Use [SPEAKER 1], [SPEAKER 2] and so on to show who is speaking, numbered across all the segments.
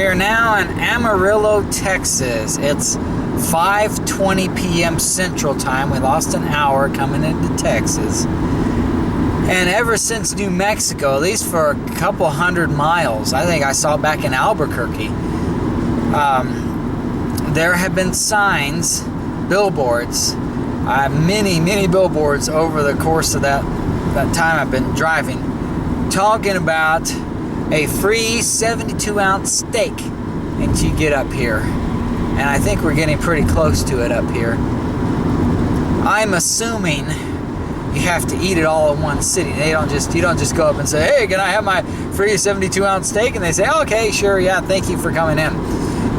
[SPEAKER 1] We are now in Amarillo, Texas. It's 5:20 p.m. Central Time. We lost an hour coming into Texas. And ever since New Mexico, at least for a couple hundred miles, I think I saw it back in Albuquerque, there have been signs, billboards, many billboards over the course of that time I've been driving, talking about a free 72-ounce steak until you get up here. And I think we're getting pretty close to it up here. I'm assuming you have to eat it all in one sitting. You don't just go up and say, "Hey, can I have my free 72-ounce steak?" And they say, "Okay, sure, yeah, thank you for coming in."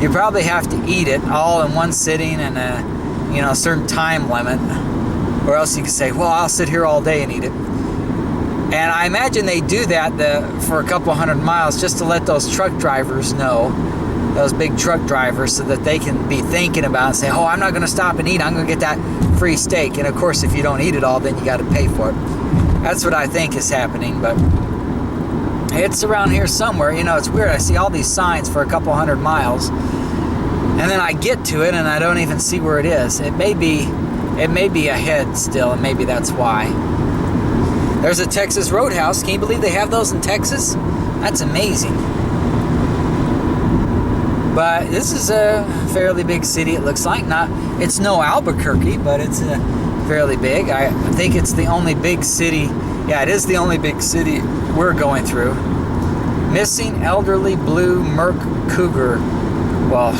[SPEAKER 1] You probably have to eat it all in one sitting and a certain time limit, or else you can say, "Well, I'll sit here all day and eat it." And I imagine they do that for a couple hundred miles just to let those truck drivers know, those big truck drivers, so that they can be thinking about it and say, "Oh, I'm not going to stop and eat. I'm going to get that free steak." And of course, if you don't eat it all, then you got to pay for it. That's what I think is happening, but it's around here somewhere. It's weird. I see all these signs for a couple hundred miles, and then I get to it and I don't even see where it is. It may be ahead still, and maybe that's why. There's a Texas Roadhouse. Can you believe they have those in Texas? That's amazing. But this is a fairly big city, it looks like. It's no Albuquerque, but it's fairly big. I think it's the only big city. Yeah, it is the only big city we're going through. Missing elderly blue Merc Cougar. Well,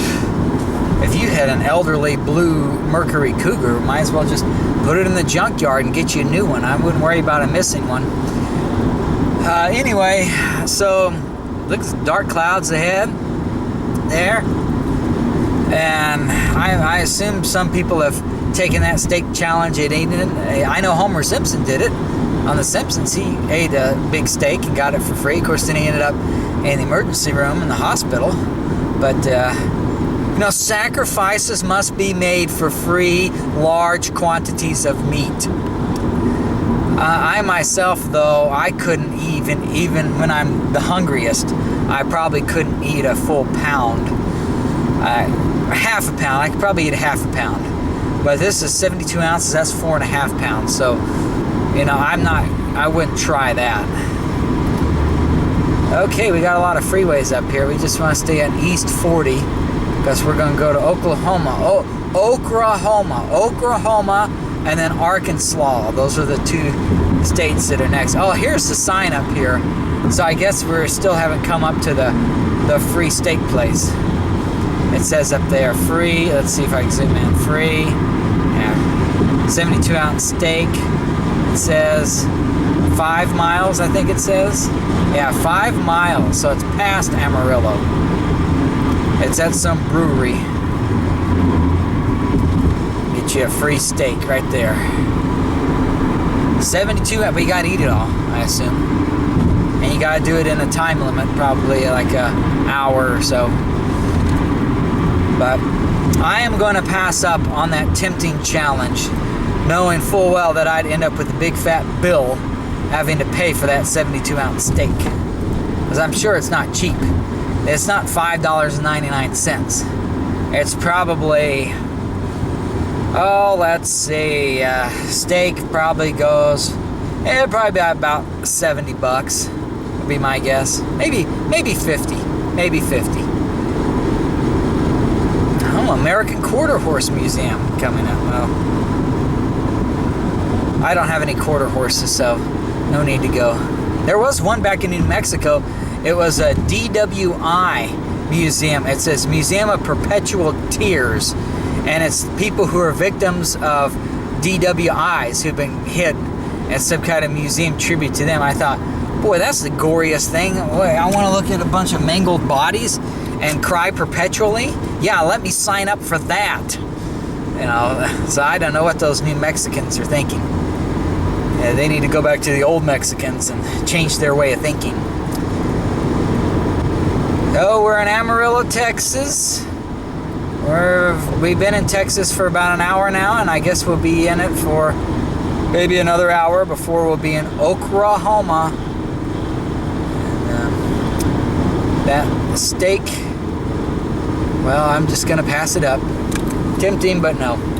[SPEAKER 1] if you had an elderly blue Mercury Cougar, might as well just put it in the junkyard and get you a new one. I wouldn't worry about a missing one. Anyway, so looks dark clouds ahead there, and I assume some people have taken that steak challenge and eaten it. I know Homer Simpson did it on The Simpsons. He ate a big steak and got it for free. Of course, then he ended up in the emergency room in the hospital. But sacrifices must be made for free large quantities of meat. I myself, though, I couldn't even when I'm the hungriest, I probably couldn't eat a full pound. Half a pound. I could probably eat a half a pound. But this is 72 ounces. That's 4.5 pounds. So, I wouldn't try that. Okay, we got a lot of freeways up here. We just want to stay on East 40 because we're going to go to Oklahoma. Oklahoma, and then Arkansas. Those are the two states that are next. Oh, here's the sign up here. So I guess we still haven't come up to the free steak place. It says up there, free. Let's see if I can zoom in. Free. Yeah. 72-ounce steak. It says 5 miles, I think it says. Yeah, 5 miles. So it's past Amarillo. It's at some brewery. Get you a free steak right there. 72, but you gotta eat it all, I assume. And you gotta do it in a time limit, probably like an hour or so. But I am going to pass up on that tempting challenge, knowing full well that I'd end up with a big fat bill having to pay for that 72-ounce steak. Because I'm sure it's not cheap. It's not $5.99. It's probably, let's see, steak probably goes, it'll probably be about $70, would be my guess. Maybe 50. Maybe 50. American Quarter Horse Museum coming up. Well, I don't have any quarter horses, so no need to go. There was one back in New Mexico. It was a DWI museum. It says Museum of Perpetual Tears, and it's people who are victims of DWIs who've been hit, and some kind of museum tribute to them. I thought, boy, that's the goriest thing. Boy, I want to look at a bunch of mangled bodies and cry perpetually? Yeah, let me sign up for that. So I don't know what those new Mexicans are thinking. Yeah, they need to go back to the old Mexicans and change their way of thinking. Oh, we're in Amarillo, Texas. We've been in Texas for about an hour now, and I guess we'll be in it for maybe another hour before we'll be in Oklahoma. And, that steak well, I'm just gonna pass it up. Tempting, but no.